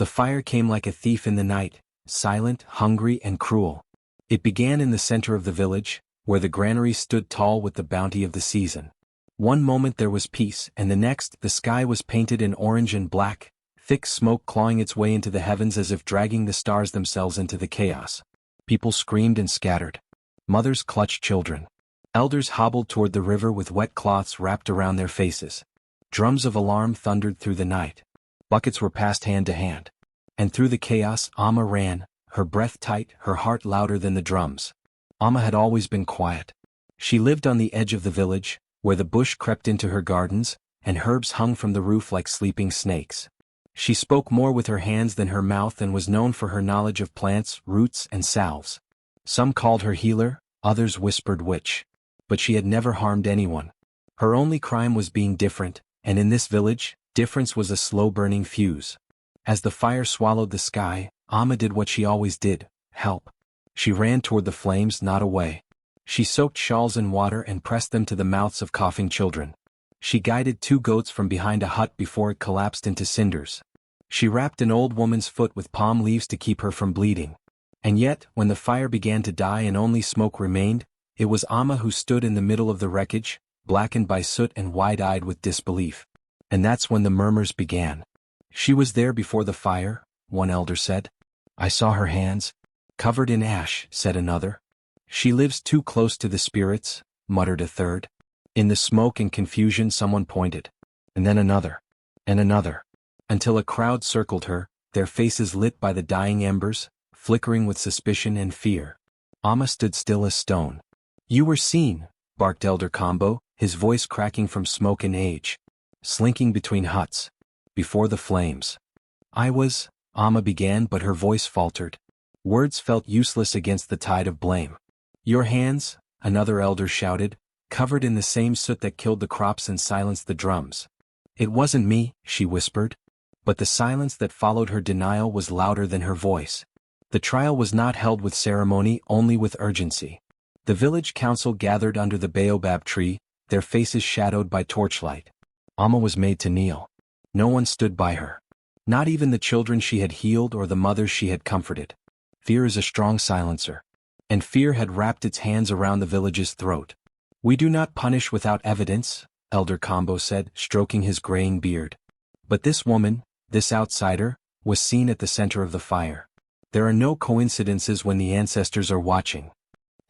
The fire came like a thief in the night, silent, hungry, and cruel. It began in the center of the village, where the granary stood tall with the bounty of the season. One moment there was peace, and the next, the sky was painted in orange and black, thick smoke clawing its way into the heavens as if dragging the stars themselves into the chaos. People screamed and scattered. Mothers clutched children. Elders hobbled toward the river with wet cloths wrapped around their faces. Drums of alarm thundered through the night. Buckets were passed hand to hand. And through the chaos, Amma ran, her breath tight, her heart louder than the drums. Amma had always been quiet. She lived on the edge of the village, where the bush crept into her gardens, and herbs hung from the roof like sleeping snakes. She spoke more with her hands than her mouth and was known for her knowledge of plants, roots, and salves. Some called her healer, others whispered witch. But she had never harmed anyone. Her only crime was being different, and in this village, difference was a slow-burning fuse. As the fire swallowed the sky, Amma did what she always did, help. She ran toward the flames, not away. She soaked shawls in water and pressed them to the mouths of coughing children. She guided 2 goats from behind a hut before it collapsed into cinders. She wrapped an old woman's foot with palm leaves to keep her from bleeding. And yet, when the fire began to die and only smoke remained, it was Amma who stood in the middle of the wreckage, blackened by soot and wide-eyed with disbelief. And that's when the murmurs began. She was there before the fire, one elder said. I saw her hands. Covered in ash, said another. She lives too close to the spirits, muttered a third. In the smoke and confusion someone pointed. And then another. And another. Until a crowd circled her, their faces lit by the dying embers, flickering with suspicion and fear. Amma stood still as stone. You were seen, barked Elder Combo, his voice cracking from smoke and age. Slinking between huts. Before the flames. I was, Amma began, but her voice faltered. Words felt useless against the tide of blame. Your hands, another elder shouted, covered in the same soot that killed the crops and silenced the drums. It wasn't me, she whispered. But the silence that followed her denial was louder than her voice. The trial was not held with ceremony, only with urgency. The village council gathered under the baobab tree, their faces shadowed by torchlight. Amma was made to kneel. No one stood by her. Not even the children she had healed or the mothers she had comforted. Fear is a strong silencer. And fear had wrapped its hands around the village's throat. We do not punish without evidence, Elder Combo said, stroking his graying beard. But this woman, this outsider, was seen at the center of the fire. There are no coincidences when the ancestors are watching.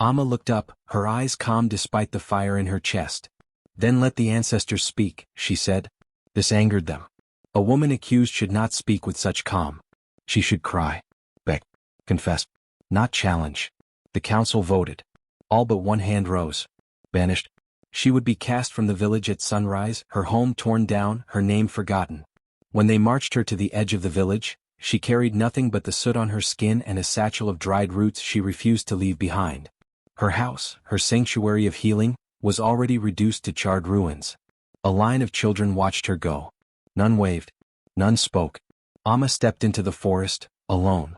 Amma looked up, her eyes calm despite the fire in her chest. Then let the ancestors speak, she said. This angered them. A woman accused should not speak with such calm. She should cry, beg, confess, not challenge. The council voted. All but one hand rose. Banished. She would be cast from the village at sunrise, her home torn down, her name forgotten. When they marched her to the edge of the village, she carried nothing but the soot on her skin and a satchel of dried roots she refused to leave behind. Her house, her sanctuary of healing, was already reduced to charred ruins. A line of children watched her go. None waved. None spoke. Amma stepped into the forest, alone.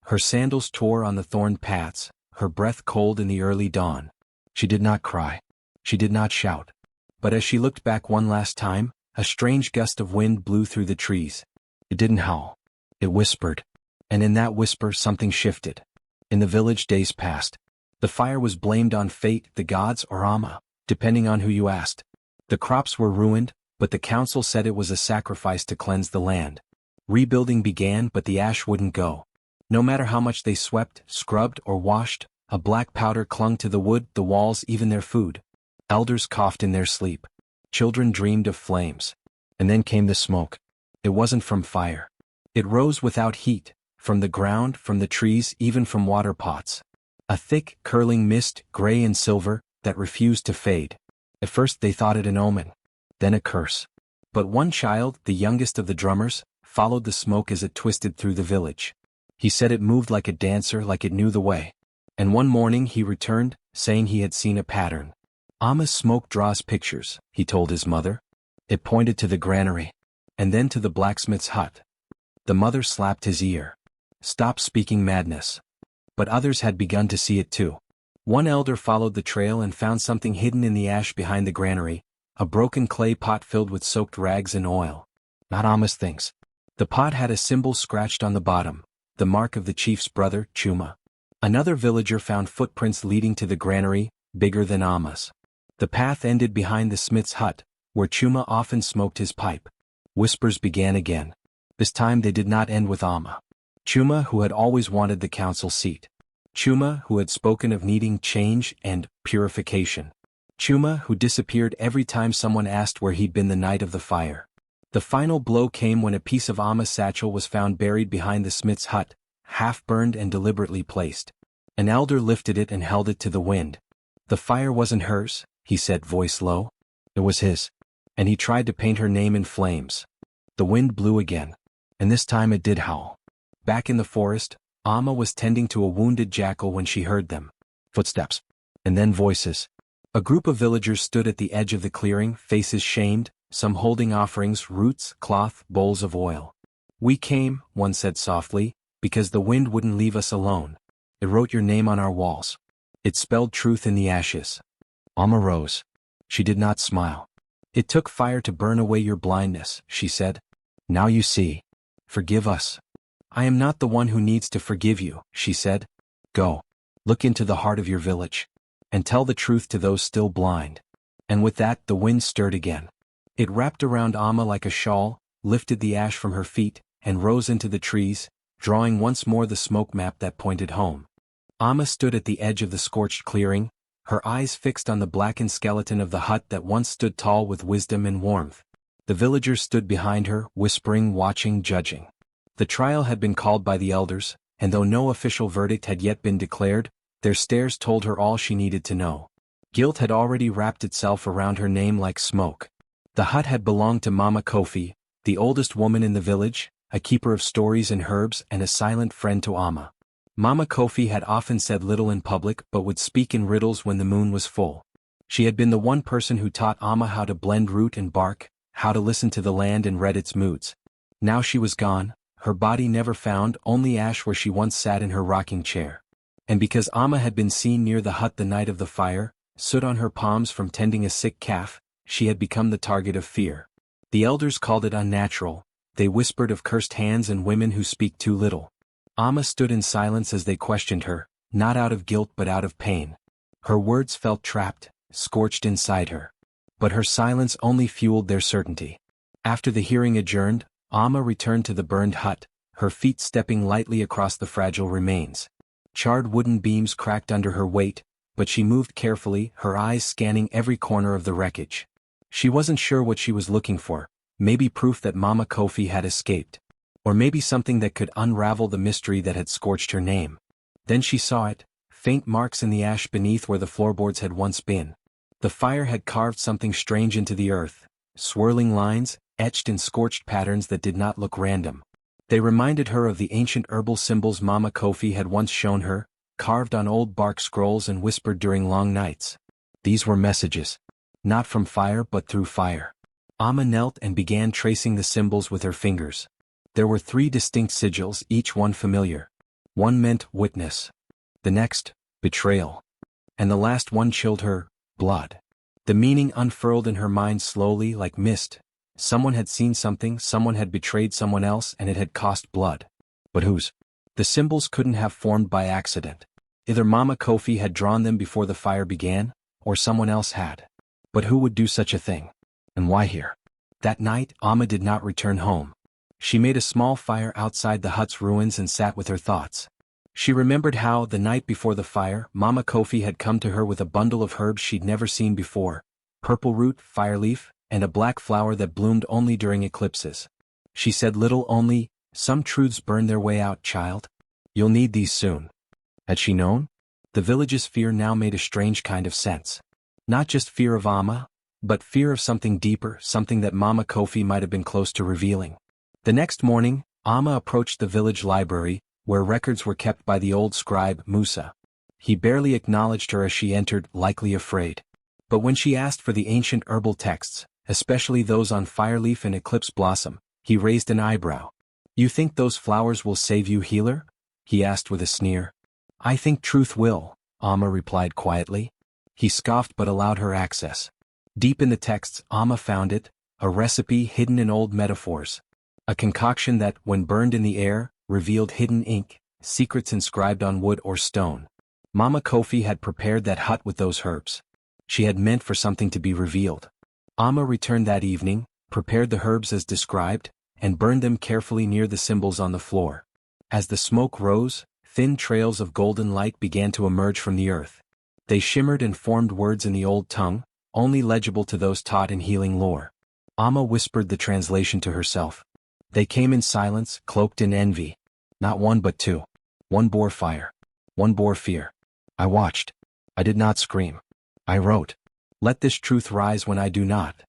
Her sandals tore on the thorned paths, her breath cold in the early dawn. She did not cry. She did not shout. But as she looked back one last time, a strange gust of wind blew through the trees. It didn't howl. It whispered. And in that whisper something shifted. In the village days passed. The fire was blamed on fate, the gods, or Amma, depending on who you asked. The crops were ruined, but the council said it was a sacrifice to cleanse the land. Rebuilding began, but the ash wouldn't go. No matter how much they swept, scrubbed, or washed, a black powder clung to the wood, the walls, even their food. Elders coughed in their sleep. Children dreamed of flames. And then came the smoke. It wasn't from fire. It rose without heat, from the ground, from the trees, even from water pots. A thick, curling mist, gray and silver, that refused to fade. At first they thought it an omen. Then a curse. But one child, the youngest of the drummers, followed the smoke as it twisted through the village. He said it moved like a dancer, like it knew the way. And one morning he returned, saying he had seen a pattern. Amma's smoke draws pictures, he told his mother. It pointed to the granary. And then to the blacksmith's hut. The mother slapped his ear. Stop speaking madness. But others had begun to see it too. One elder followed the trail and found something hidden in the ash behind the granary, a broken clay pot filled with soaked rags and oil. Not Amma's things. The pot had a symbol scratched on the bottom, the mark of the chief's brother, Chuma. Another villager found footprints leading to the granary, bigger than Amma's. The path ended behind the smith's hut, where Chuma often smoked his pipe. Whispers began again. This time they did not end with Amma. Chuma, who had always wanted the council seat. Chuma, who had spoken of needing change and purification. Chuma, who disappeared every time someone asked where he'd been the night of the fire. The final blow came when a piece of Amma's satchel was found buried behind the smith's hut, half-burned and deliberately placed. An elder lifted it and held it to the wind. The fire wasn't hers, he said, voice low. It was his. And he tried to paint her name in flames. The wind blew again. And this time it did howl. Back in the forest, Amma was tending to a wounded jackal when she heard them. Footsteps. And then voices. A group of villagers stood at the edge of the clearing, faces shamed, some holding offerings, roots, cloth, bowls of oil. We came, one said softly, because the wind wouldn't leave us alone. It wrote your name on our walls. It spelled truth in the ashes. Amma rose. She did not smile. It took fire to burn away your blindness, she said. Now you see. Forgive us. I am not the one who needs to forgive you, she said. Go. Look into the heart of your village. And tell the truth to those still blind. And with that the wind stirred again. It wrapped around Amma like a shawl, lifted the ash from her feet, and rose into the trees, drawing once more the smoke map that pointed home. Amma stood at the edge of the scorched clearing, her eyes fixed on the blackened skeleton of the hut that once stood tall with wisdom and warmth. The villagers stood behind her, whispering, watching, judging. The trial had been called by the elders, and though no official verdict had yet been declared, their stares told her all she needed to know. Guilt had already wrapped itself around her name like smoke. The hut had belonged to Mama Kofi, the oldest woman in the village, a keeper of stories and herbs and a silent friend to Amma. Mama Kofi had often said little in public but would speak in riddles when the moon was full. She had been the one person who taught Amma how to blend root and bark, how to listen to the land and read its moods. Now she was gone, her body never found, only ash where she once sat in her rocking chair. And because Amma had been seen near the hut the night of the fire, soot on her palms from tending a sick calf, she had become the target of fear. The elders called it unnatural. They whispered of cursed hands and women who speak too little. Amma stood in silence as they questioned her, not out of guilt but out of pain. Her words felt trapped, scorched inside her. But her silence only fueled their certainty. After the hearing adjourned, Amma returned to the burned hut, her feet stepping lightly across the fragile remains. Charred wooden beams cracked under her weight, but she moved carefully, her eyes scanning every corner of the wreckage. She wasn't sure what she was looking for, maybe proof that Mama Kofi had escaped. Or maybe something that could unravel the mystery that had scorched her name. Then she saw it, faint marks in the ash beneath where the floorboards had once been. The fire had carved something strange into the earth, swirling lines, etched in scorched patterns that did not look random. They reminded her of the ancient herbal symbols Mama Kofi had once shown her, carved on old bark scrolls and whispered during long nights. These were messages. Not from fire but through fire. Amma knelt and began tracing the symbols with her fingers. There were 3 distinct sigils, each one familiar. One meant witness. The next, betrayal. And the last one chilled her, blood. The meaning unfurled in her mind slowly like mist. Someone had seen something, someone had betrayed someone else, and it had cost blood. But whose? The symbols couldn't have formed by accident. Either Mama Kofi had drawn them before the fire began, or someone else had. But who would do such a thing? And why here? That night, Amma did not return home. She made a small fire outside the hut's ruins and sat with her thoughts. She remembered how, the night before the fire, Mama Kofi had come to her with a bundle of herbs she'd never seen before, purple root, fireleaf, and a black flower that bloomed only during eclipses. She said little, only, "Some truths burn their way out, child. You'll need these soon." Had she known? The village's fear now made a strange kind of sense. Not just fear of Amma, but fear of something deeper, something that Mama Kofi might have been close to revealing. The next morning, Amma approached the village library, where records were kept by the old scribe, Musa. He barely acknowledged her as she entered, likely afraid. But when she asked for the ancient herbal texts, especially those on fireleaf and eclipse blossom, he raised an eyebrow. "You think those flowers will save you, healer?" he asked with a sneer. "I think truth will," Amma replied quietly. He scoffed but allowed her access. Deep in the texts, Amma found it, a recipe hidden in old metaphors. A concoction that, when burned in the air, revealed hidden ink, secrets inscribed on wood or stone. Mama Kofi had prepared that hut with those herbs. She had meant for something to be revealed. Amma returned that evening, prepared the herbs as described, and burned them carefully near the symbols on the floor. As the smoke rose, thin trails of golden light began to emerge from the earth. They shimmered and formed words in the old tongue, only legible to those taught in healing lore. Amma whispered the translation to herself. They came in silence, cloaked in envy. Not one but two. One bore fire. One bore fear. I watched. I did not scream. I wrote. Let this truth rise when I do not.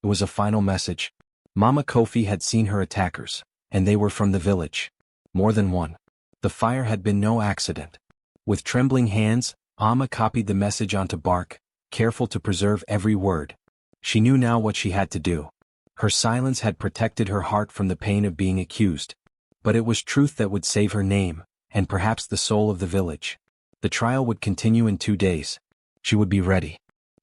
It was a final message. Mama Kofi had seen her attackers, and they were from the village. More than one. The fire had been no accident. With trembling hands, Amma copied the message onto bark, careful to preserve every word. She knew now what she had to do. Her silence had protected her heart from the pain of being accused. But it was truth that would save her name, and perhaps the soul of the village. The trial would continue in 2 days. She would be ready.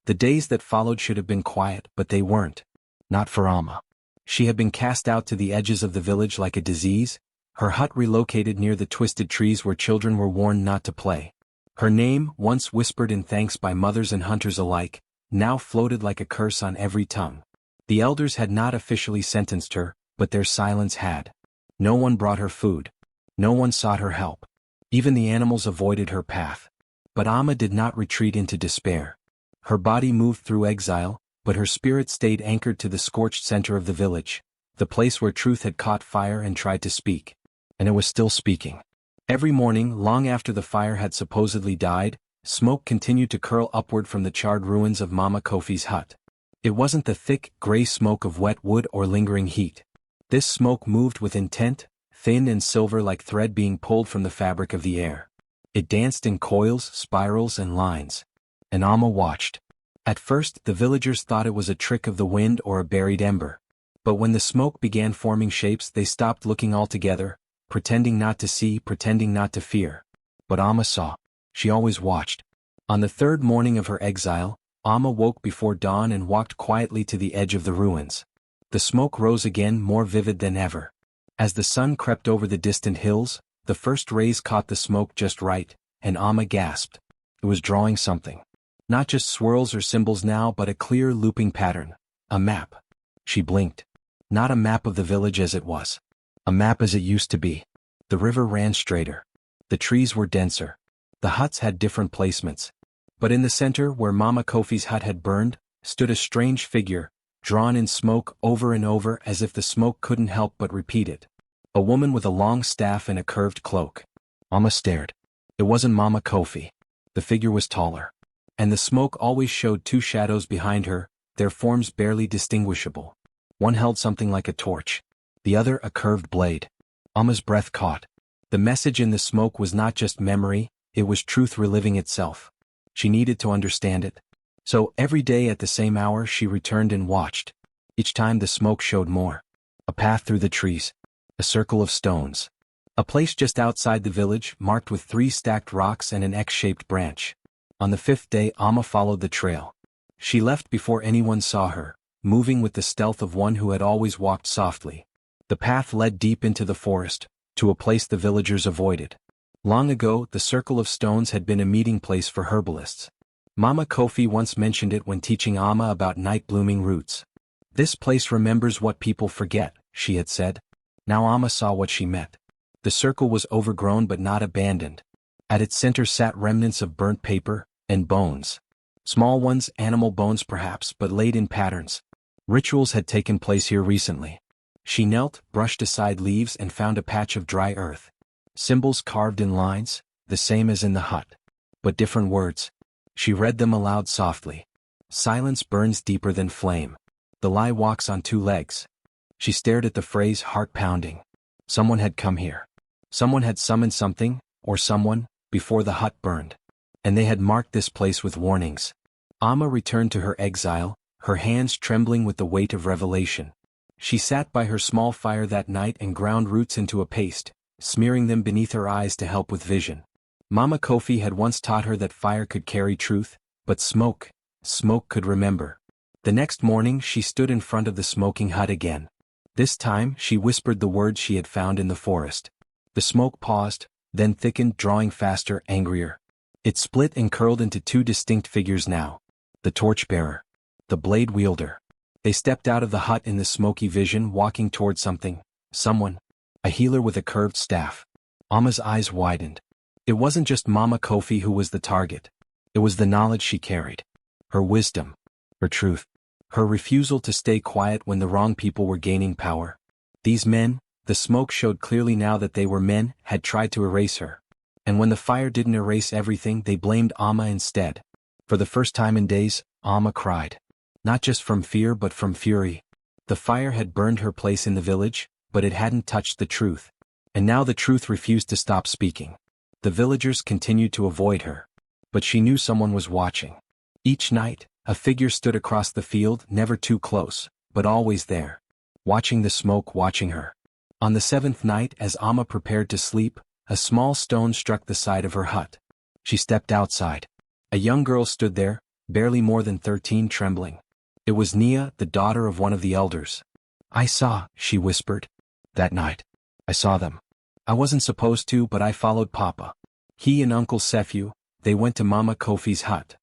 The days that followed should have been quiet, but they weren't. Not for Amma. She had been cast out to the edges of the village like a disease, her hut relocated near the twisted trees where children were warned not to play. Her name, once whispered in thanks by mothers and hunters alike, now floated like a curse on every tongue. The elders had not officially sentenced her, but their silence had. No one brought her food. No one sought her help. Even the animals avoided her path. But Amma did not retreat into despair. Her body moved through exile, but her spirit stayed anchored to the scorched center of the village, the place where truth had caught fire and tried to speak. And it was still speaking. Every morning, long after the fire had supposedly died, smoke continued to curl upward from the charred ruins of Mama Kofi's hut. It wasn't the thick, gray smoke of wet wood or lingering heat. This smoke moved with intent, thin and silver like thread being pulled from the fabric of the air. It danced in coils, spirals, and lines. And Amma watched. At first, the villagers thought it was a trick of the wind or a buried ember. But when the smoke began forming shapes, they stopped looking altogether, pretending not to see, pretending not to fear. But Amma saw. She always watched. On the 3rd morning of her exile, Amma woke before dawn and walked quietly to the edge of the ruins. The smoke rose again, more vivid than ever. As the sun crept over the distant hills, the first rays caught the smoke just right, and Amma gasped. It was drawing something. Not just swirls or symbols now, but a clear looping pattern. A map. She blinked. Not a map of the village as it was. A map as it used to be. The river ran straighter. The trees were denser. The huts had different placements. But in the center, where Mama Kofi's hut had burned, stood a strange figure, drawn in smoke over and over as if the smoke couldn't help but repeat it. A woman with a long staff and a curved cloak. Amma stared. It wasn't Mama Kofi. The figure was taller. And the smoke always showed 2 shadows behind her, their forms barely distinguishable. One held something like a torch. The other a curved blade. Amma's breath caught. The message in the smoke was not just memory, it was truth reliving itself. She needed to understand it. So every day at the same hour she returned and watched. Each time the smoke showed more. A path through the trees. A circle of stones. A place just outside the village, marked with 3 stacked rocks and an X-shaped branch. On the 5th day, Amma followed the trail. She left before anyone saw her, moving with the stealth of one who had always walked softly. The path led deep into the forest, to a place the villagers avoided. Long ago, the circle of stones had been a meeting place for herbalists. Mama Kofi once mentioned it when teaching Amma about night-blooming roots. This place remembers what people forget, she had said. Now Amma saw what she meant. The circle was overgrown but not abandoned. At its center sat remnants of burnt paper and bones. Small ones, animal bones perhaps, but laid in patterns. Rituals had taken place here recently. She knelt, brushed aside leaves and found a patch of dry earth. Symbols carved in lines, the same as in the hut. But different words. She read them aloud softly. Silence burns deeper than flame. The lie walks on 2 legs. She stared at the phrase, heart pounding. Someone had come here. Someone had summoned something, or someone, before the hut burned. And they had marked this place with warnings. Amma returned to her exile, her hands trembling with the weight of revelation. She sat by her small fire that night and ground roots into a paste, smearing them beneath her eyes to help with vision. Mama Kofi had once taught her that fire could carry truth, but smoke could remember. The next morning she stood in front of the smoking hut again. This time, she whispered the words she had found in the forest. The smoke paused, then thickened, drawing faster, angrier. It split and curled into two distinct figures now. The torchbearer. The blade wielder. They stepped out of the hut in the smoky vision, walking toward something. Someone. A healer with a curved staff. Amma's eyes widened. It wasn't just Mama Kofi who was the target. It was the knowledge she carried. Her wisdom. Her truth. Her refusal to stay quiet when the wrong people were gaining power. These men, the smoke showed clearly now that they were men, had tried to erase her. And when the fire didn't erase everything, they blamed Amma instead. For the first time in days, Amma cried. Not just from fear but from fury. The fire had burned her place in the village, but it hadn't touched the truth. And now the truth refused to stop speaking. The villagers continued to avoid her. But she knew someone was watching. Each night, a figure stood across the field, never too close, but always there. Watching the smoke, watching her. On the seventh night, as Amma prepared to sleep, a small stone struck the side of her hut. She stepped outside. A young girl stood there, barely more than 13, trembling. It was Nia, the daughter of one of the elders. "I saw," she whispered. "That night. I saw them. I wasn't supposed to, but I followed Papa. He and Uncle Sephu, they went to Mama Kofi's hut."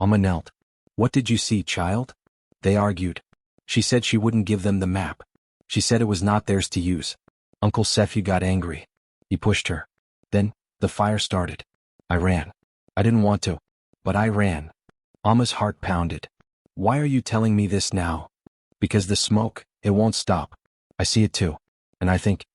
Amma knelt. "What did you see, child?" They argued. She said she wouldn't give them the map. She said it was not theirs to use. Uncle Sephu got angry. He pushed her. Then, the fire started. I ran. I didn't want to, but I ran. Amma's heart pounded. "Why are you telling me this now?" "Because the smoke, it won't stop. I see it too. And I think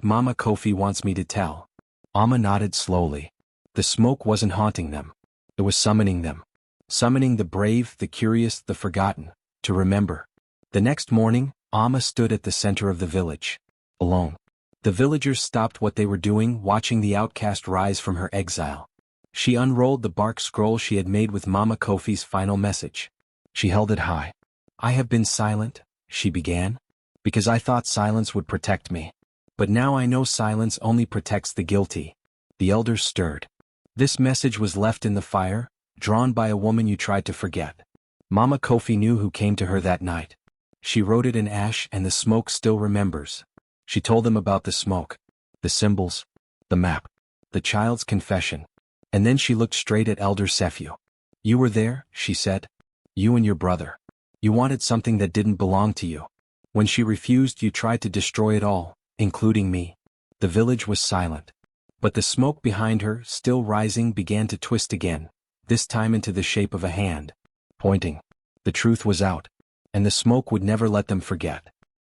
Mama Kofi wants me to tell." Amma nodded slowly. The smoke wasn't haunting them. It was summoning them. Summoning the brave, the curious, the forgotten, to remember. The next morning, Amma stood at the center of the village. Alone. The villagers stopped what they were doing, watching the outcast rise from her exile. She unrolled the bark scroll she had made with Mama Kofi's final message. She held it high. "I have been silent," she began, "because I thought silence would protect me. But now I know silence only protects the guilty." The elders stirred. This message was left in the fire, drawn by a woman you tried to forget. Mama Kofi knew who came to her that night. She wrote it in ash, and the smoke still remembers. She told them about the smoke, the symbols, the map, the child's confession. And then she looked straight at Elder Sephu. "You were there," she said. "You and your brother. You wanted something that didn't belong to you. When she refused, you tried to destroy it all, including me." The village was silent. But the smoke behind her, still rising, began to twist again, this time into the shape of a hand. Pointing. The truth was out. And the smoke would never let them forget.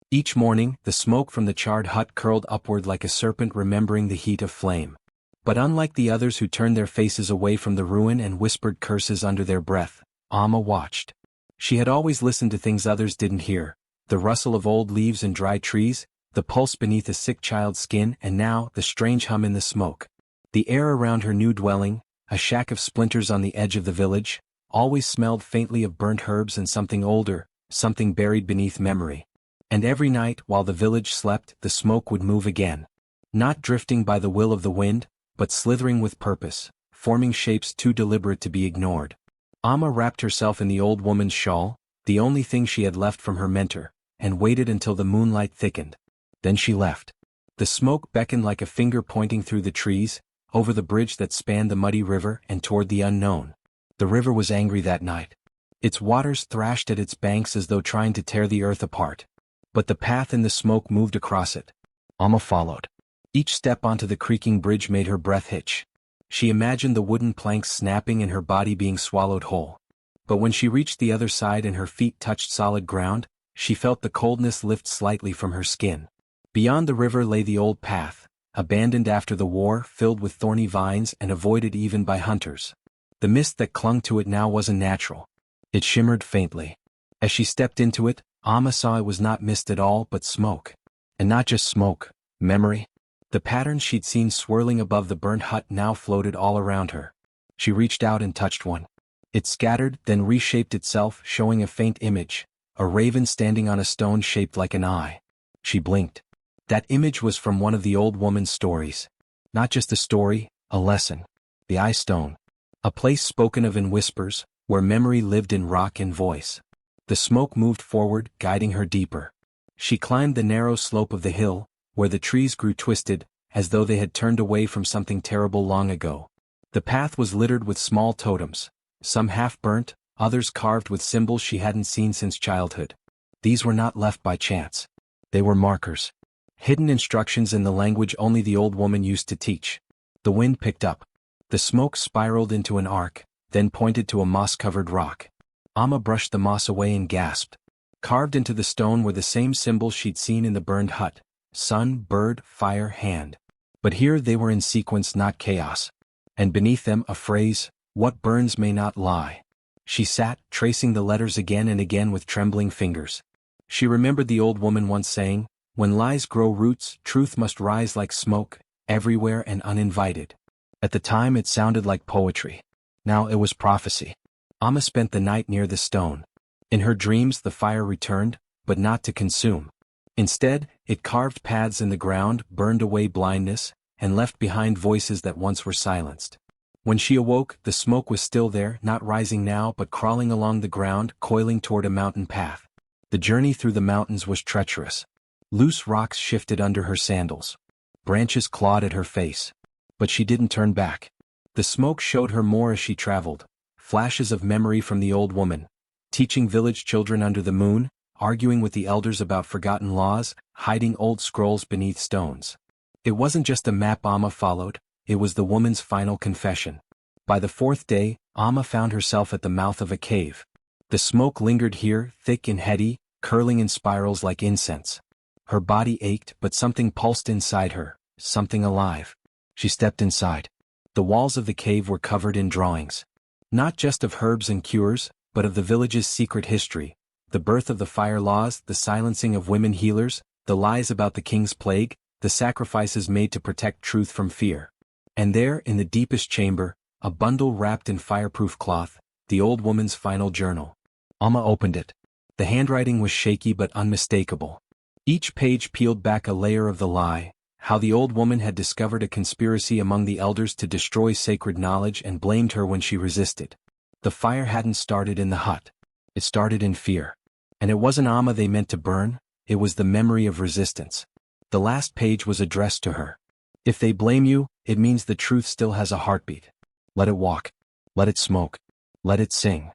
Each morning, the smoke from the charred hut curled upward like a serpent, remembering the heat of flame. But unlike the others who turned their faces away from the ruin and whispered curses under their breath, Amma watched. She had always listened to things others didn't hear, the rustle of old leaves and dry trees, the pulse beneath a sick child's skin, and now, the strange hum in the smoke. The air around her new dwelling, a shack of splinters on the edge of the village, always smelled faintly of burnt herbs and something older, something buried beneath memory. And every night, while the village slept, the smoke would move again. Not drifting by the will of the wind, but slithering with purpose, forming shapes too deliberate to be ignored. Amma wrapped herself in the old woman's shawl, the only thing she had left from her mentor, and waited until the moonlight thickened. Then she left. The smoke beckoned like a finger pointing through the trees, over the bridge that spanned the muddy river and toward the unknown. The river was angry that night. Its waters thrashed at its banks as though trying to tear the earth apart. But the path in the smoke moved across it. Amma followed. Each step onto the creaking bridge made her breath hitch. She imagined the wooden planks snapping and her body being swallowed whole. But when she reached the other side and her feet touched solid ground, she felt the coldness lift slightly from her skin. Beyond the river lay the old path, abandoned after the war, filled with thorny vines and avoided even by hunters. The mist that clung to it now wasn't natural. It shimmered faintly. As she stepped into it, Amma saw it was not mist at all but smoke. And not just smoke, memory. The patterns she'd seen swirling above the burnt hut now floated all around her. She reached out and touched one. It scattered, then reshaped itself, showing a faint image, a raven standing on a stone shaped like an eye. She blinked. That image was from one of the old woman's stories. Not just a story, a lesson. The Eye Stone. A place spoken of in whispers, where memory lived in rock and voice. The smoke moved forward, guiding her deeper. She climbed the narrow slope of the hill, where the trees grew twisted, as though they had turned away from something terrible long ago. The path was littered with small totems, some half-burnt, others carved with symbols she hadn't seen since childhood. These were not left by chance. They were markers. Hidden instructions in the language only the old woman used to teach. The wind picked up. The smoke spiraled into an arc, then pointed to a moss-covered rock. Amma brushed the moss away and gasped. Carved into the stone were the same symbols she'd seen in the burned hut: sun, bird, fire, hand. But here they were in sequence, not chaos. And beneath them a phrase, "What burns may not lie." She sat, tracing the letters again and again with trembling fingers. She remembered the old woman once saying, "When lies grow roots, truth must rise like smoke, everywhere and uninvited." At the time it sounded like poetry. Now it was prophecy. Amma spent the night near the stone. In her dreams the fire returned, but not to consume. Instead, it carved paths in the ground, burned away blindness, and left behind voices that once were silenced. When she awoke, the smoke was still there, not rising now but crawling along the ground, coiling toward a mountain path. The journey through the mountains was treacherous. Loose rocks shifted under her sandals. Branches clawed at her face. But she didn't turn back. The smoke showed her more as she traveled. Flashes of memory from the old woman. Teaching village children under the moon, arguing with the elders about forgotten laws, hiding old scrolls beneath stones. It wasn't just a map Amma followed, it was the woman's final confession. By the fourth day, Amma found herself at the mouth of a cave. The smoke lingered here, thick and heady, curling in spirals like incense. Her body ached, but something pulsed inside her, something alive. She stepped inside. The walls of the cave were covered in drawings. Not just of herbs and cures, but of the village's secret history. The birth of the fire laws, the silencing of women healers, the lies about the king's plague, the sacrifices made to protect truth from fear. And there, in the deepest chamber, a bundle wrapped in fireproof cloth, the old woman's final journal. Amma opened it. The handwriting was shaky but unmistakable. Each page peeled back a layer of the lie, how the old woman had discovered a conspiracy among the elders to destroy sacred knowledge and blamed her when she resisted. The fire hadn't started in the hut. It started in fear. And it wasn't Amma they meant to burn, it was the memory of resistance. The last page was addressed to her. If they blame you, it means the truth still has a heartbeat. Let it walk. Let it smoke. Let it sing.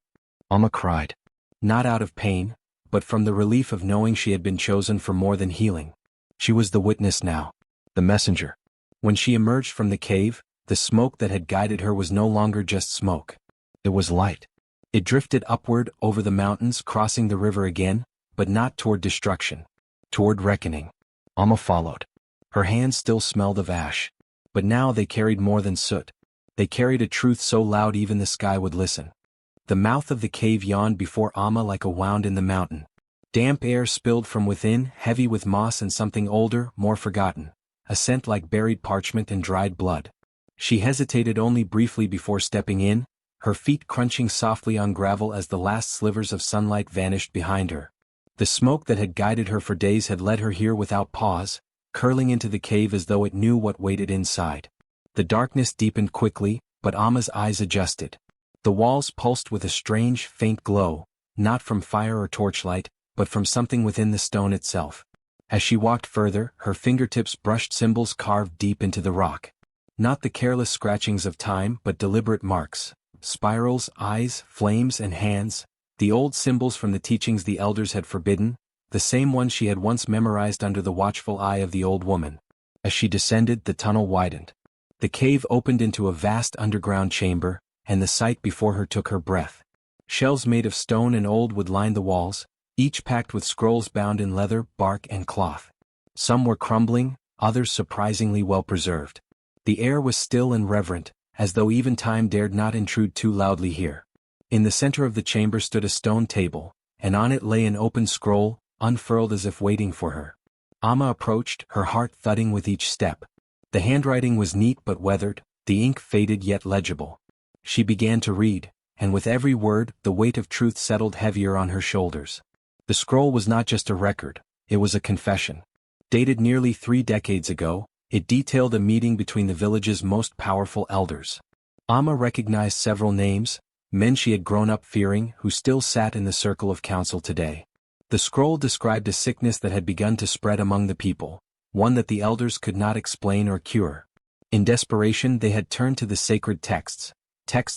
Amma cried. Not out of pain, but from the relief of knowing she had been chosen for more than healing. She was the witness now. The messenger. When she emerged from the cave, the smoke that had guided her was no longer just smoke. It was light. It drifted upward over the mountains, crossing the river again, but not toward destruction. Toward reckoning. Amma followed. Her hands still smelled of ash. But now they carried more than soot. They carried a truth so loud even the sky would listen. The mouth of the cave yawned before Amma like a wound in the mountain. Damp air spilled from within, heavy with moss and something older, more forgotten. A scent like buried parchment and dried blood. She hesitated only briefly before stepping in, her feet crunching softly on gravel as the last slivers of sunlight vanished behind her. The smoke that had guided her for days had led her here without pause, curling into the cave as though it knew what waited inside. The darkness deepened quickly, but Amma's eyes adjusted. The walls pulsed with a strange, faint glow, not from fire or torchlight, but from something within the stone itself. As she walked further, her fingertips brushed symbols carved deep into the rock. Not the careless scratchings of time, but deliberate marks. Spirals, eyes, flames, and hands, the old symbols from the teachings the elders had forbidden, the same ones she had once memorized under the watchful eye of the old woman. As she descended, the tunnel widened. The cave opened into a vast underground chamber, and the sight before her took her breath. Shelves made of stone and old wood lined the walls, each packed with scrolls bound in leather, bark, and cloth. Some were crumbling, others surprisingly well preserved. The air was still and reverent, as though even time dared not intrude too loudly here. In the center of the chamber stood a stone table, and on it lay an open scroll, unfurled as if waiting for her. Amma approached, her heart thudding with each step. The handwriting was neat but weathered, the ink faded yet legible. She began to read, and with every word, the weight of truth settled heavier on her shoulders. The scroll was not just a record, it was a confession. Dated nearly 3 decades ago, it detailed a meeting between the village's most powerful elders. Amma recognized several names, men she had grown up fearing, who still sat in the circle of council today. The scroll described a sickness that had begun to spread among the people, one that the elders could not explain or cure. In desperation they had turned to the sacred texts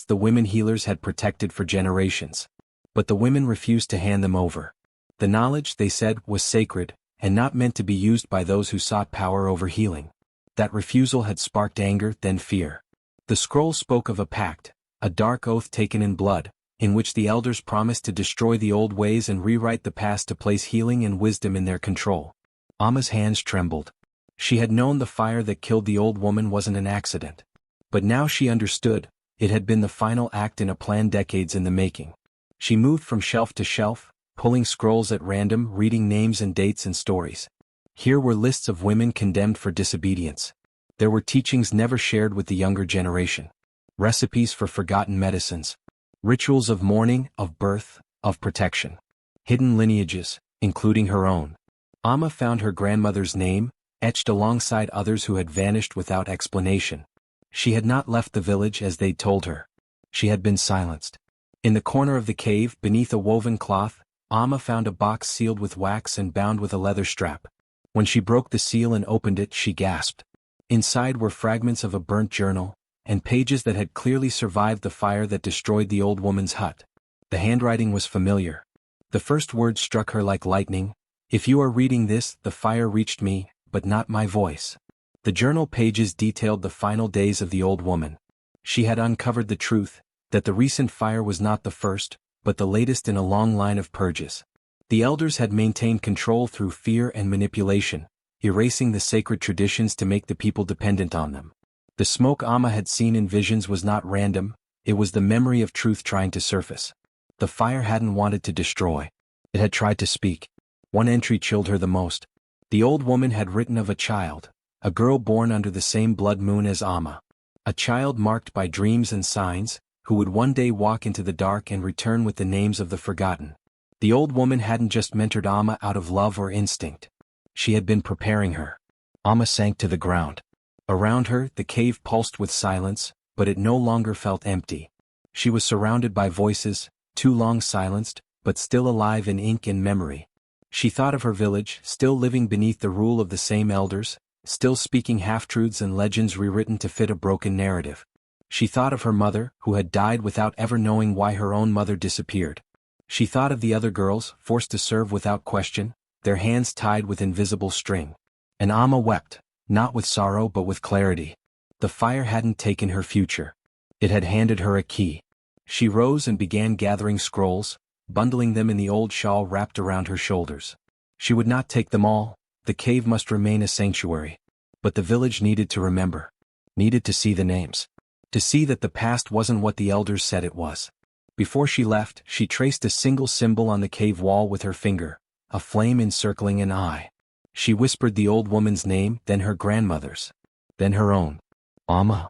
the women healers had protected for generations. But the women refused to hand them over. The knowledge, they said, was sacred, and not meant to be used by those who sought power over healing. That refusal had sparked anger, then fear. The scroll spoke of a pact, a dark oath taken in blood, in which the elders promised to destroy the old ways and rewrite the past to place healing and wisdom in their control. Amma's hands trembled. She had known the fire that killed the old woman wasn't an accident. But now she understood, it had been the final act in a plan decades in the making. She moved from shelf to shelf, pulling scrolls at random, reading names and dates and stories. Here were lists of women condemned for disobedience. There were teachings never shared with the younger generation. Recipes for forgotten medicines. Rituals of mourning, of birth, of protection. Hidden lineages, including her own. Amma found her grandmother's name, etched alongside others who had vanished without explanation. She had not left the village as they'd told her. She had been silenced. In the corner of the cave, beneath a woven cloth, Amma found a box sealed with wax and bound with a leather strap. When she broke the seal and opened it, she gasped. Inside were fragments of a burnt journal, and pages that had clearly survived the fire that destroyed the old woman's hut. The handwriting was familiar. The first words struck her like lightning. If you are reading this, the fire reached me, but not my voice. The journal pages detailed the final days of the old woman. She had uncovered the truth, that the recent fire was not the first, but the latest in a long line of purges. The elders had maintained control through fear and manipulation, erasing the sacred traditions to make the people dependent on them. The smoke Amma had seen in visions was not random, it was the memory of truth trying to surface. The fire hadn't wanted to destroy. It had tried to speak. One entry chilled her the most. The old woman had written of a child, a girl born under the same blood moon as Amma. A child marked by dreams and signs, who would one day walk into the dark and return with the names of the forgotten. The old woman hadn't just mentored Amma out of love or instinct. She had been preparing her. Amma sank to the ground. Around her, the cave pulsed with silence, but it no longer felt empty. She was surrounded by voices, too long silenced, but still alive in ink and memory. She thought of her village, still living beneath the rule of the same elders, still speaking half-truths and legends rewritten to fit a broken narrative. She thought of her mother, who had died without ever knowing why her own mother disappeared. She thought of the other girls, forced to serve without question, their hands tied with invisible string. And Amma wept, not with sorrow but with clarity. The fire hadn't taken her future. It had handed her a key. She rose and began gathering scrolls, bundling them in the old shawl wrapped around her shoulders. She would not take them all, the cave must remain a sanctuary. But the village needed to remember. Needed to see the names. To see that the past wasn't what the elders said it was. Before she left, she traced a single symbol on the cave wall with her finger, a flame encircling an eye. She whispered the old woman's name, then her grandmother's. Then her own. Amma.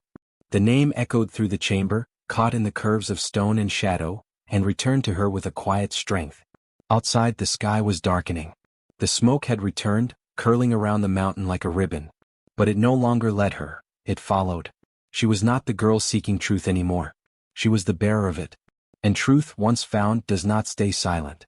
The name echoed through the chamber, caught in the curves of stone and shadow, and returned to her with a quiet strength. Outside the sky was darkening. The smoke had returned, curling around the mountain like a ribbon. But it no longer led her, it followed. She was not the girl seeking truth anymore. She was the bearer of it. And truth, once found, does not stay silent.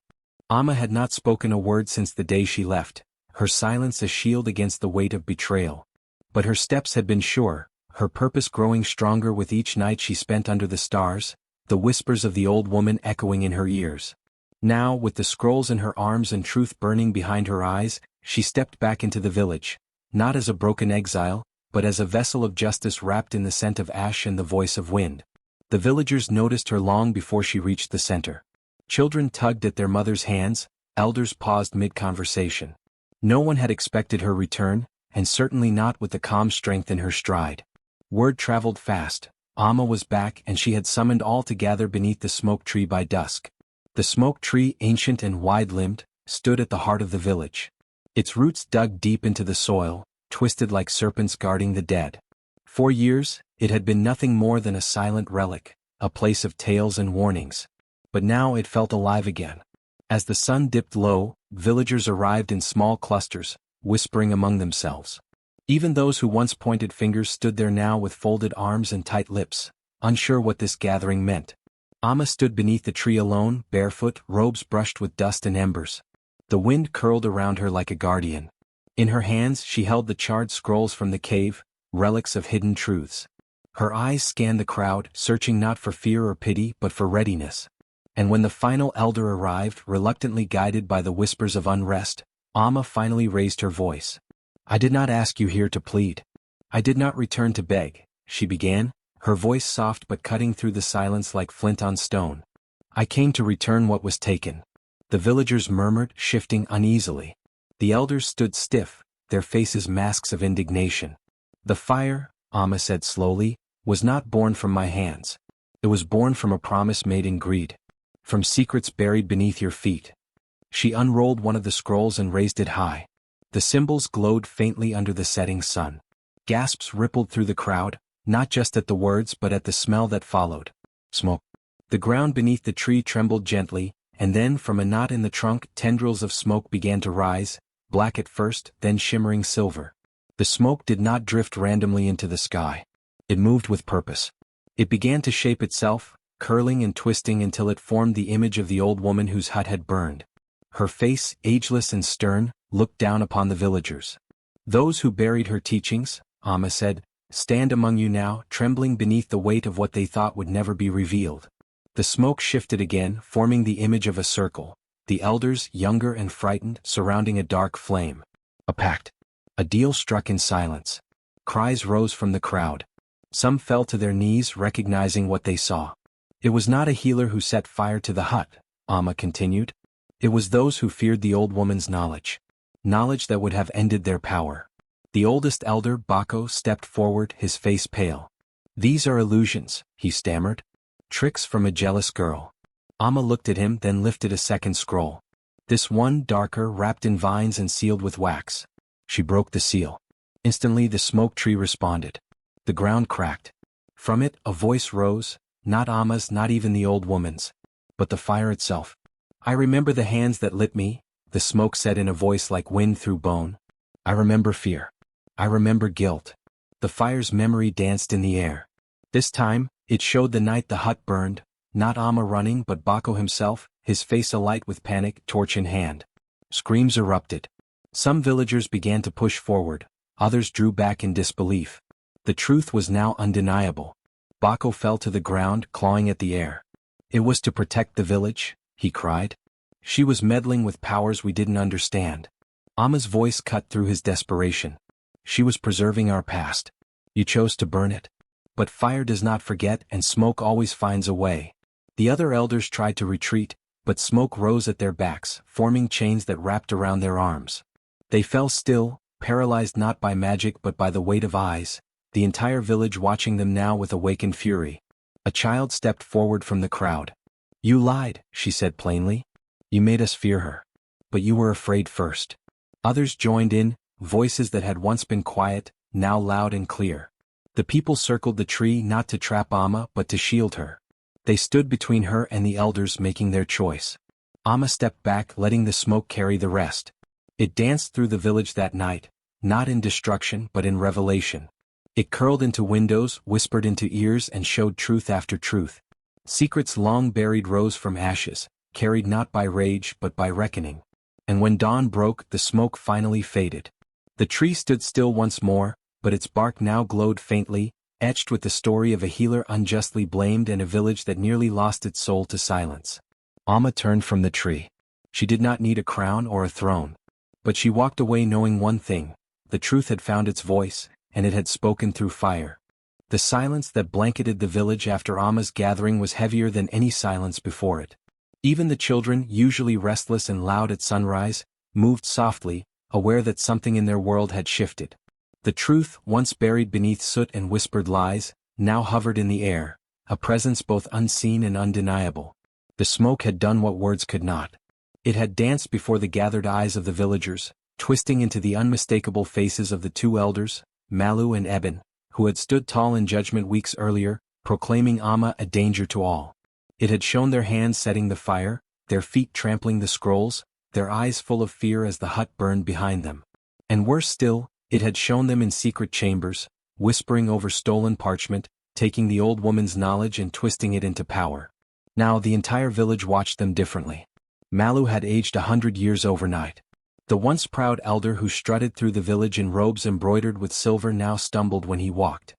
Amma had not spoken a word since the day she left, her silence a shield against the weight of betrayal. But her steps had been sure, her purpose growing stronger with each night she spent under the stars, the whispers of the old woman echoing in her ears. Now, with the scrolls in her arms and truth burning behind her eyes, she stepped back into the village, not as a broken exile, but as a vessel of justice wrapped in the scent of ash and the voice of wind. The villagers noticed her long before she reached the center. Children tugged at their mother's hands, elders paused mid-conversation. No one had expected her return, and certainly not with the calm strength in her stride. Word traveled fast. Amma was back and she had summoned all to gather beneath the smoke tree by dusk. The smoke tree, ancient and wide-limbed, stood at the heart of the village. Its roots dug deep into the soil, twisted like serpents guarding the dead. For years, it had been nothing more than a silent relic, a place of tales and warnings. But now it felt alive again. As the sun dipped low, villagers arrived in small clusters, whispering among themselves. Even those who once pointed fingers stood there now with folded arms and tight lips, unsure what this gathering meant. Amma stood beneath the tree alone, barefoot, robes brushed with dust and embers. The wind curled around her like a guardian. In her hands she held the charred scrolls from the cave, relics of hidden truths. Her eyes scanned the crowd, searching not for fear or pity but for readiness. And when the final elder arrived, reluctantly guided by the whispers of unrest, Amma finally raised her voice. "I did not ask you here to plead. I did not return to beg," she began, her voice soft but cutting through the silence like flint on stone. "I came to return what was taken." The villagers murmured, shifting uneasily. The elders stood stiff, their faces masks of indignation. "The fire," Amma said slowly, "was not born from my hands. It was born from a promise made in greed. From secrets buried beneath your feet." She unrolled one of the scrolls and raised it high. The symbols glowed faintly under the setting sun. Gasps rippled through the crowd, not just at the words but at the smell that followed. Smoke. The ground beneath the tree trembled gently, and then from a knot in the trunk tendrils of smoke began to rise, black at first, then shimmering silver. The smoke did not drift randomly into the sky. It moved with purpose. It began to shape itself, curling and twisting until it formed the image of the old woman whose hut had burned. Her face, ageless and stern, looked down upon the villagers. "Those who buried her teachings," Amma said, "stand among you now, trembling beneath the weight of what they thought would never be revealed." The smoke shifted again, forming the image of a circle, the elders, younger and frightened, surrounding a dark flame. A pact. A deal struck in silence. Cries rose from the crowd. Some fell to their knees, recognizing what they saw. "It was not a healer who set fire to the hut," Amma continued. "It was those who feared the old woman's knowledge. Knowledge that would have ended their power." The oldest elder, Bako, stepped forward, his face pale. "These are illusions," he stammered. "Tricks from a jealous girl." Amma looked at him, then lifted a second scroll. This one, darker, wrapped in vines and sealed with wax. She broke the seal. Instantly the smoke tree responded. The ground cracked. From it, a voice rose, not Amma's, not even the old woman's, but the fire itself. "I remember the hands that lit me," the smoke said in a voice like wind through bone. "I remember fear. I remember guilt." The fire's memory danced in the air. This time, it showed the night the hut burned, not Amma running but Bako himself, his face alight with panic, torch in hand. Screams erupted. Some villagers began to push forward, others drew back in disbelief. The truth was now undeniable. Bako fell to the ground, clawing at the air. "It was to protect the village," he cried. "She was meddling with powers we didn't understand." Amma's voice cut through his desperation. "She was preserving our past. You chose to burn it. But fire does not forget and smoke always finds a way." The other elders tried to retreat, but smoke rose at their backs, forming chains that wrapped around their arms. They fell still, paralyzed not by magic but by the weight of eyes, the entire village watching them now with awakened fury. A child stepped forward from the crowd. "You lied," she said plainly. "You made us fear her. But you were afraid first." Others joined in, voices that had once been quiet, now loud and clear. The people circled the tree not to trap Amma but to shield her. They stood between her and the elders making their choice. Amma stepped back, letting the smoke carry the rest. It danced through the village that night, not in destruction but in revelation. It curled into windows, whispered into ears and showed truth after truth. Secrets long buried rose from ashes, carried not by rage but by reckoning. And when dawn broke, the smoke finally faded. The tree stood still once more, but its bark now glowed faintly, etched with the story of a healer unjustly blamed and a village that nearly lost its soul to silence. Amma turned from the tree. She did not need a crown or a throne. But she walked away knowing one thing: the truth had found its voice, and it had spoken through fire. The silence that blanketed the village after Amma's gathering was heavier than any silence before it. Even the children, usually restless and loud at sunrise, moved softly, aware that something in their world had shifted. The truth, once buried beneath soot and whispered lies, now hovered in the air, a presence both unseen and undeniable. The smoke had done what words could not. It had danced before the gathered eyes of the villagers, twisting into the unmistakable faces of the two elders, Malu and Eben, who had stood tall in judgment weeks earlier, proclaiming Amma a danger to all. It had shown their hands setting the fire, their feet trampling the scrolls, their eyes full of fear as the hut burned behind them. And worse still, it had shown them in secret chambers, whispering over stolen parchment, taking the old woman's knowledge and twisting it into power. Now the entire village watched them differently. Malu had aged 100 years overnight. The once proud elder who strutted through the village in robes embroidered with silver now stumbled when he walked.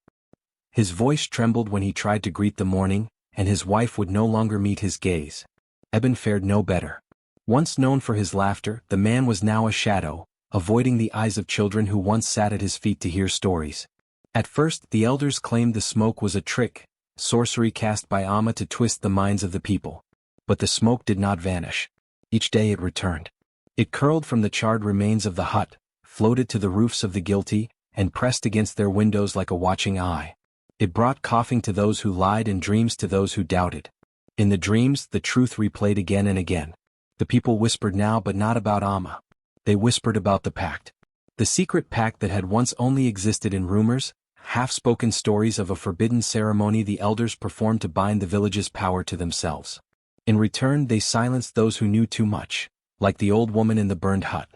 His voice trembled when he tried to greet the morning, and his wife would no longer meet his gaze. Eben fared no better. Once known for his laughter, the man was now a shadow, avoiding the eyes of children who once sat at his feet to hear stories. At first, the elders claimed the smoke was a trick, sorcery cast by Amma to twist the minds of the people. But the smoke did not vanish. Each day it returned. It curled from the charred remains of the hut, floated to the roofs of the guilty, and pressed against their windows like a watching eye. It brought coughing to those who lied and dreams to those who doubted. In the dreams, the truth replayed again and again. The people whispered now, but not about Amma. They whispered about the pact. The secret pact that had once only existed in rumors, half-spoken stories of a forbidden ceremony the elders performed to bind the village's power to themselves. In return, they silenced those who knew too much, like the old woman in the burned hut.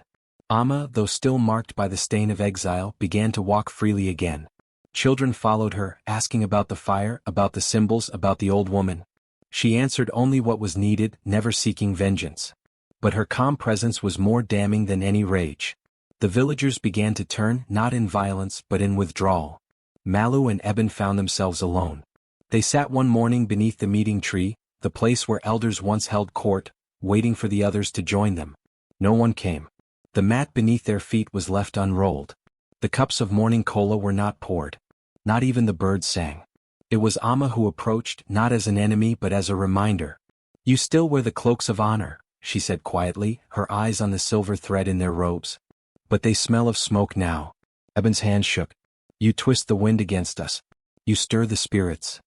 Amma, though still marked by the stain of exile, began to walk freely again. Children followed her, asking about the fire, about the symbols, about the old woman. She answered only what was needed, never seeking vengeance. But her calm presence was more damning than any rage. The villagers began to turn, not in violence but in withdrawal. Malu and Eben found themselves alone. They sat one morning beneath the meeting tree, the place where elders once held court, waiting for the others to join them. No one came. The mat beneath their feet was left unrolled. The cups of morning cola were not poured. Not even the birds sang. It was Amma who approached, not as an enemy but as a reminder. "You still wear the cloaks of honor," she said quietly, her eyes on the silver thread in their robes. "But they smell of smoke now." Eben's hand shook. "You twist the wind against us. You stir the spirits."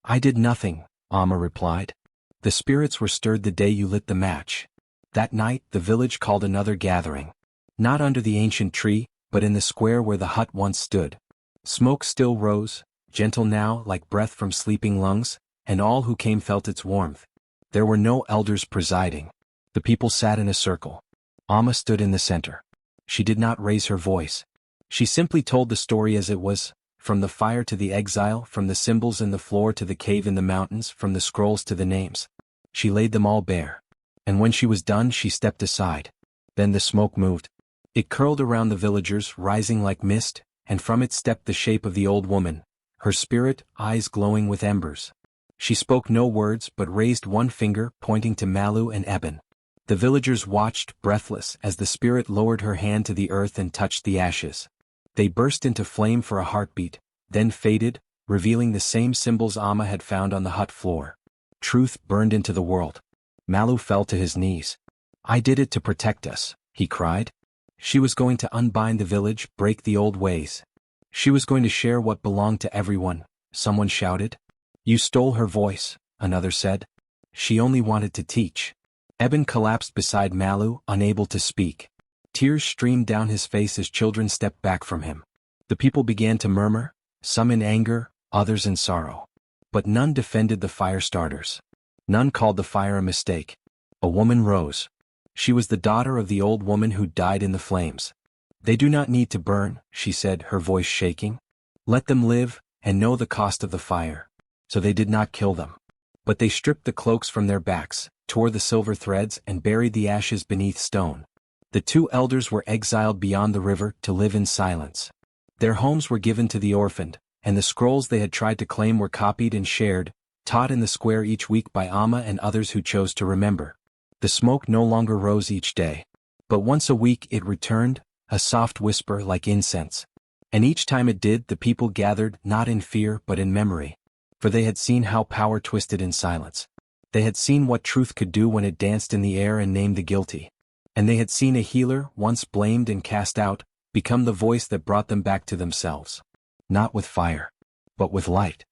"I did nothing," Amma replied. "The spirits were stirred the day you lit the match." That night, the village called another gathering. Not under the ancient tree, but in the square where the hut once stood. Smoke still rose, gentle now like breath from sleeping lungs, and all who came felt its warmth. There were no elders presiding. The people sat in a circle. Amma stood in the center. She did not raise her voice. She simply told the story as it was, from the fire to the exile, from the symbols in the floor to the cave in the mountains, from the scrolls to the names. She laid them all bare. And when she was done, she stepped aside. Then the smoke moved. It curled around the villagers, rising like mist, and from it stepped the shape of the old woman, her spirit, eyes glowing with embers. She spoke no words but raised one finger, pointing to Malu and Eben. The villagers watched, breathless, as the spirit lowered her hand to the earth and touched the ashes. They burst into flame for a heartbeat, then faded, revealing the same symbols Amma had found on the hut floor. Truth burned into the world. Malu fell to his knees. "I did it to protect us," he cried. She was going to unbind the village, break the old ways. She was going to share what belonged to everyone, someone shouted. "You stole her voice," another said. "She only wanted to teach." Eben collapsed beside Malu, unable to speak. Tears streamed down his face as children stepped back from him. The people began to murmur, some in anger, others in sorrow. But none defended the fire starters. None called the fire a mistake. A woman rose. She was the daughter of the old woman who died in the flames. "They do not need to burn," she said, her voice shaking. "Let them live, and know the cost of the fire." So they did not kill them. But they stripped the cloaks from their backs, tore the silver threads, and buried the ashes beneath stone. The two elders were exiled beyond the river to live in silence. Their homes were given to the orphaned, and the scrolls they had tried to claim were copied and shared, taught in the square each week by Amma and others who chose to remember. The smoke no longer rose each day. But once a week it returned, a soft whisper like incense. And each time it did, the people gathered, not in fear but in memory. For they had seen how power twisted in silence. They had seen what truth could do when it danced in the air and named the guilty. And they had seen a healer, once blamed and cast out, become the voice that brought them back to themselves. Not with fire, but with light.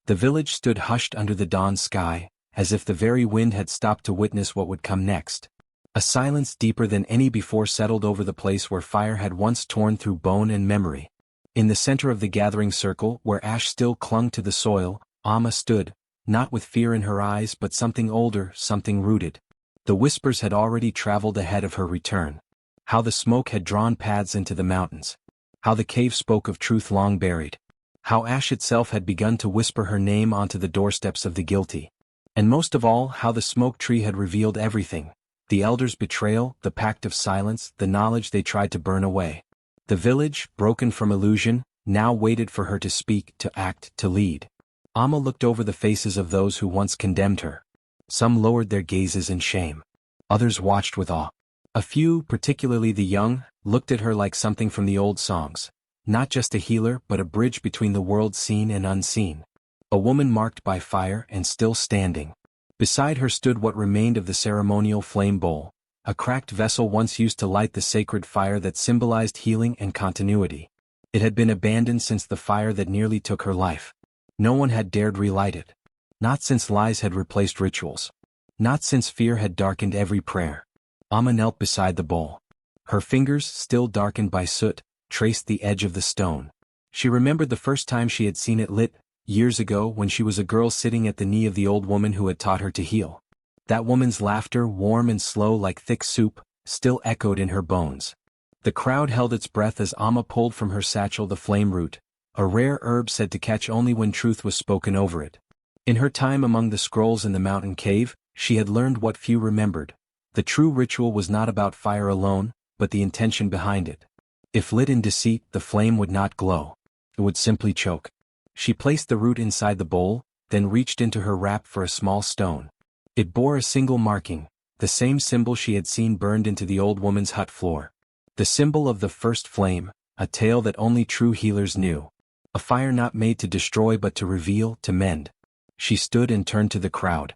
The village stood hushed under the dawn sky, as if the very wind had stopped to witness what would come next. A silence deeper than any before settled over the place where fire had once torn through bone and memory. In the center of the gathering circle, where ash still clung to the soil, Amma stood, not with fear in her eyes but something older, something rooted. The whispers had already traveled ahead of her return. How the smoke had drawn paths into the mountains. How the cave spoke of truth long buried. How ash itself had begun to whisper her name onto the doorsteps of the guilty. And most of all, how the smoke tree had revealed everything, The elders' betrayal, the pact of silence, the knowledge they tried to burn away. The village, broken from illusion, now waited for her to speak, to act, to lead. Amma looked over the faces of those who once condemned her. Some lowered their gazes in shame. Others watched with awe. A few, particularly the young, looked at her like something from the old songs. Not just a healer but a bridge between the world seen and unseen. A woman marked by fire and still standing. Beside her stood what remained of the ceremonial flame bowl, a cracked vessel once used to light the sacred fire that symbolized healing and continuity. It had been abandoned since the fire that nearly took her life. No one had dared relight it. Not since lies had replaced rituals. Not since fear had darkened every prayer. Amma knelt beside the bowl. Her fingers, still darkened by soot, traced the edge of the stone. She remembered the first time she had seen it lit, years ago when she was a girl sitting at the knee of the old woman who had taught her to heal. That woman's laughter, warm and slow like thick soup, still echoed in her bones. The crowd held its breath as Amma pulled from her satchel the flame root, a rare herb said to catch only when truth was spoken over it. In her time among the scrolls in the mountain cave, she had learned what few remembered. The true ritual was not about fire alone, but the intention behind it. If lit in deceit, the flame would not glow. It would simply choke. She placed the root inside the bowl, then reached into her wrap for a small stone. It bore a single marking, the same symbol she had seen burned into the old woman's hut floor. The symbol of the first flame, a tale that only true healers knew. A fire not made to destroy but to reveal, to mend. She stood and turned to the crowd.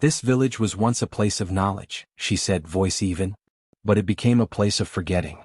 This village was once a place of knowledge, she said, voice even. But it became a place of forgetting.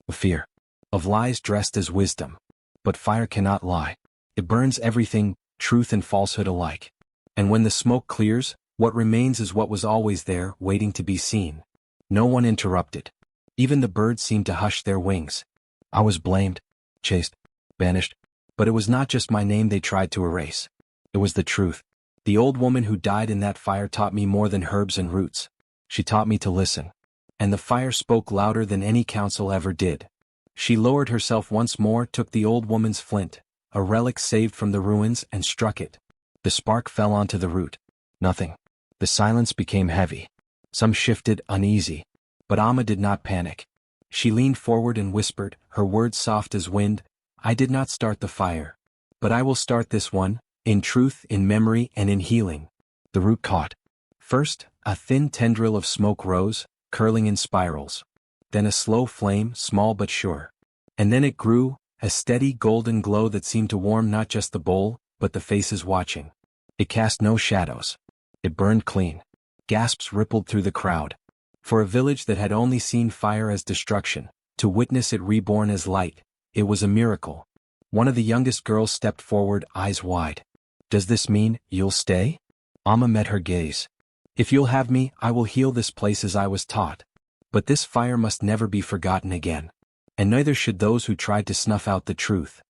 Of fear. Of lies dressed as wisdom. But fire cannot lie. It burns everything, truth and falsehood alike. And when the smoke clears, what remains is what was always there, waiting to be seen. No one interrupted. Even the birds seemed to hush their wings. I was blamed, chased, banished. But it was not just my name they tried to erase. It was the truth. The old woman who died in that fire taught me more than herbs and roots. She taught me to listen. And the fire spoke louder than any counsel ever did. She lowered herself once more, took the old woman's flint, a relic saved from the ruins, and struck it. The spark fell onto the root. Nothing. The silence became heavy. Some shifted, uneasy. But Amma did not panic. She leaned forward and whispered, her words soft as wind, I did not start the fire. But I will start this one, in truth, in memory, and in healing. The root caught. First, a thin tendril of smoke rose, curling in spirals. Then a slow flame, small but sure. And then it grew, a steady golden glow that seemed to warm not just the bowl, but the faces watching. It cast no shadows. It burned clean. Gasps rippled through the crowd. For a village that had only seen fire as destruction, to witness it reborn as light, it was a miracle. One of the youngest girls stepped forward, eyes wide. Does this mean, you'll stay? Amma met her gaze. If you'll have me, I will heal this place as I was taught. But this fire must never be forgotten again. And neither should those who tried to snuff out the truth.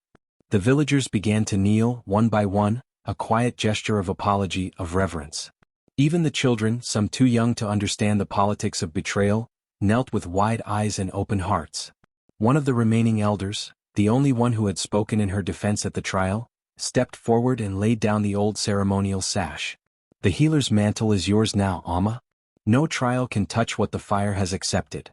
The villagers began to kneel, one by one, a quiet gesture of apology, of reverence. Even the children, some too young to understand the politics of betrayal, knelt with wide eyes and open hearts. One of the remaining elders, the only one who had spoken in her defense at the trial, stepped forward and laid down the old ceremonial sash. The healer's mantle is yours now, Amma. No trial can touch what the fire has accepted.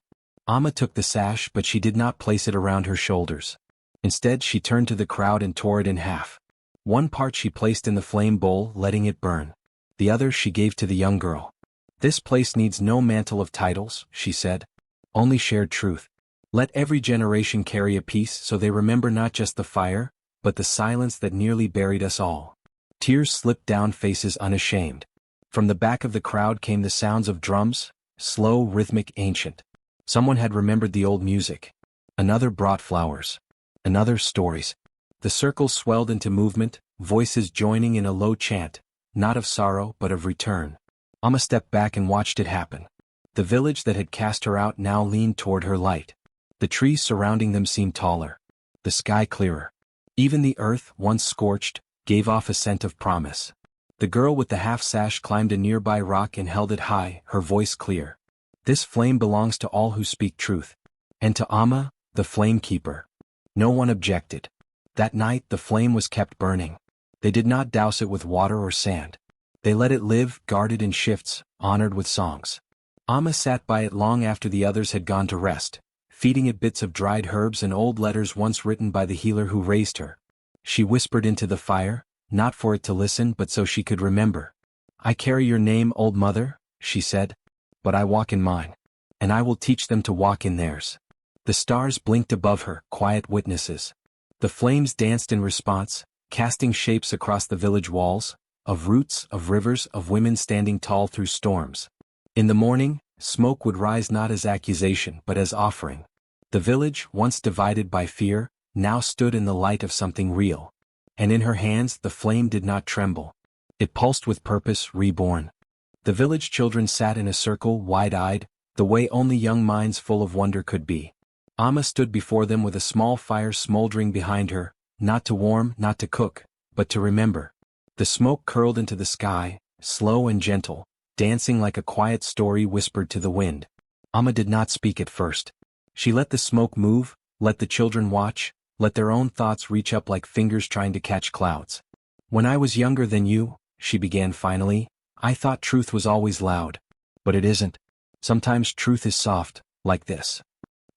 Amma took the sash, but she did not place it around her shoulders. Instead, she turned to the crowd and tore it in half. One part she placed in the flame bowl, letting it burn. The other she gave to the young girl. This place needs no mantle of titles, she said. Only shared truth. Let every generation carry a piece so they remember not just the fire, but the silence that nearly buried us all. Tears slipped down faces unashamed. From the back of the crowd came the sounds of drums, slow, rhythmic, ancient. Someone had remembered the old music. Another brought flowers. Another stories. The circle swelled into movement, voices joining in a low chant, not of sorrow but of return. Amma stepped back and watched it happen. The village that had cast her out now leaned toward her light. The trees surrounding them seemed taller. The sky clearer. Even the earth, once scorched, gave off a scent of promise. The girl with the half-sash climbed a nearby rock and held it high, her voice clear. This flame belongs to all who speak truth. And to Amma, the flame keeper. No one objected. That night the flame was kept burning. They did not douse it with water or sand. They let it live, guarded in shifts, honored with songs. Amma sat by it long after the others had gone to rest, feeding it bits of dried herbs and old letters once written by the healer who raised her. She whispered into the fire, not for it to listen but so she could remember. "I carry your name, old mother," she said, "but I walk in mine. And I will teach them to walk in theirs." The stars blinked above her, quiet witnesses. The flames danced in response, casting shapes across the village walls, of roots, of rivers, of women standing tall through storms. In the morning, smoke would rise not as accusation but as offering. The village, once divided by fear, now stood in the light of something real. And in her hands the flame did not tremble. It pulsed with purpose, reborn. The village children sat in a circle, wide-eyed, the way only young minds full of wonder could be. Amma stood before them with a small fire smoldering behind her, not to warm, not to cook, but to remember. The smoke curled into the sky, slow and gentle, dancing like a quiet story whispered to the wind. Amma did not speak at first. She let the smoke move, let the children watch, let their own thoughts reach up like fingers trying to catch clouds. "When I was younger than you," she began finally, "I thought truth was always loud. But it isn't. Sometimes truth is soft, like this."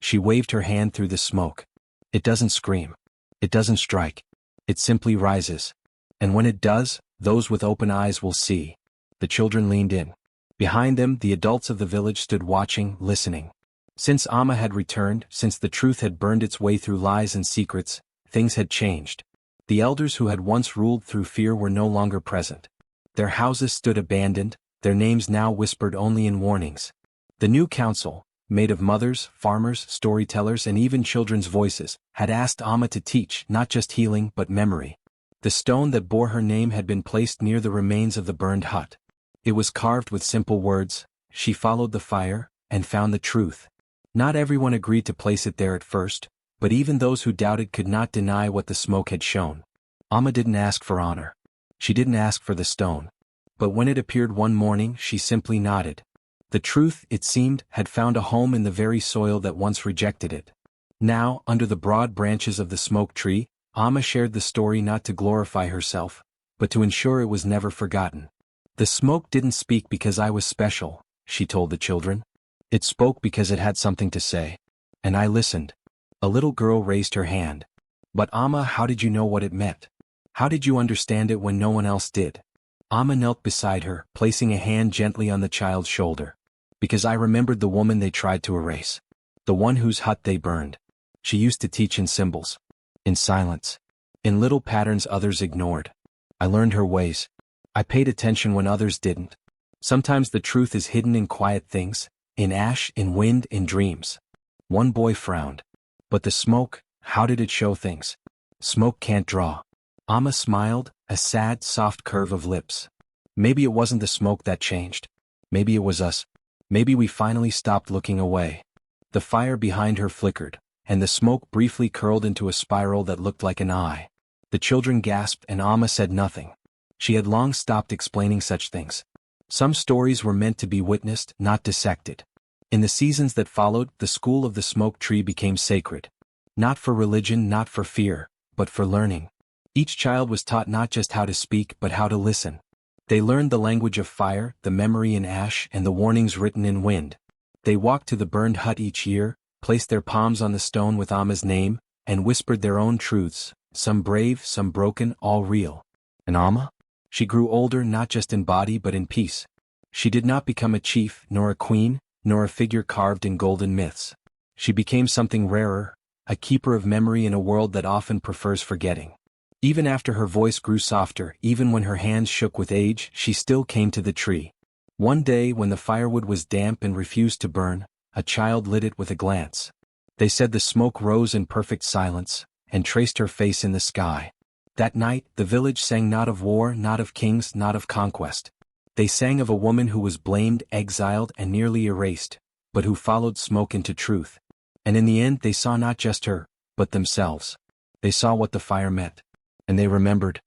She waved her hand through the smoke. "It doesn't scream. It doesn't strike. It simply rises. And when it does, those with open eyes will see." The children leaned in. Behind them, the adults of the village stood watching, listening. Since Amma had returned, since the truth had burned its way through lies and secrets, things had changed. The elders who had once ruled through fear were no longer present. Their houses stood abandoned, their names now whispered only in warnings. The new council, made of mothers, farmers, storytellers and even children's voices, had asked Amma to teach not just healing but memory. The stone that bore her name had been placed near the remains of the burned hut. It was carved with simple words. She followed the fire, and found the truth. Not everyone agreed to place it there at first, but even those who doubted could not deny what the smoke had shown. Amma didn't ask for honor. She didn't ask for the stone. But when it appeared one morning she simply nodded. The truth, it seemed, had found a home in the very soil that once rejected it. Now, under the broad branches of the smoke tree, Amma shared the story not to glorify herself, but to ensure it was never forgotten. "The smoke didn't speak because I was special," she told the children. "It spoke because it had something to say. And I listened." A little girl raised her hand. "But Amma, how did you know what it meant? How did you understand it when no one else did?" Amma knelt beside her, placing a hand gently on the child's shoulder. "Because I remembered the woman they tried to erase. The one whose hut they burned. She used to teach in symbols. In silence. In little patterns others ignored. I learned her ways. I paid attention when others didn't. Sometimes the truth is hidden in quiet things, in ash, in wind, in dreams." One boy frowned. "But the smoke, how did it show things?" "Smoke can't draw." Amma smiled, a sad, soft curve of lips. "Maybe it wasn't the smoke that changed. Maybe it was us. Maybe we finally stopped looking away." The fire behind her flickered, and the smoke briefly curled into a spiral that looked like an eye. The children gasped and Amma said nothing. She had long stopped explaining such things. Some stories were meant to be witnessed, not dissected. In the seasons that followed, the school of the smoke tree became sacred. Not for religion, not for fear, but for learning. Each child was taught not just how to speak but how to listen. They learned the language of fire, the memory in ash, and the warnings written in wind. They walked to the burned hut each year, placed their palms on the stone with Amma's name, and whispered their own truths, some brave, some broken, all real. And Amma? She grew older not just in body but in peace. She did not become a chief, nor a queen, nor a figure carved in golden myths. She became something rarer, a keeper of memory in a world that often prefers forgetting. Even after her voice grew softer, even when her hands shook with age, she still came to the tree. One day when the firewood was damp and refused to burn, a child lit it with a glance. They said the smoke rose in perfect silence, and traced her face in the sky. That night, the village sang not of war, not of kings, not of conquest. They sang of a woman who was blamed, exiled, and nearly erased, but who followed smoke into truth. And in the end they saw not just her, but themselves. They saw what the fire meant. And they remembered.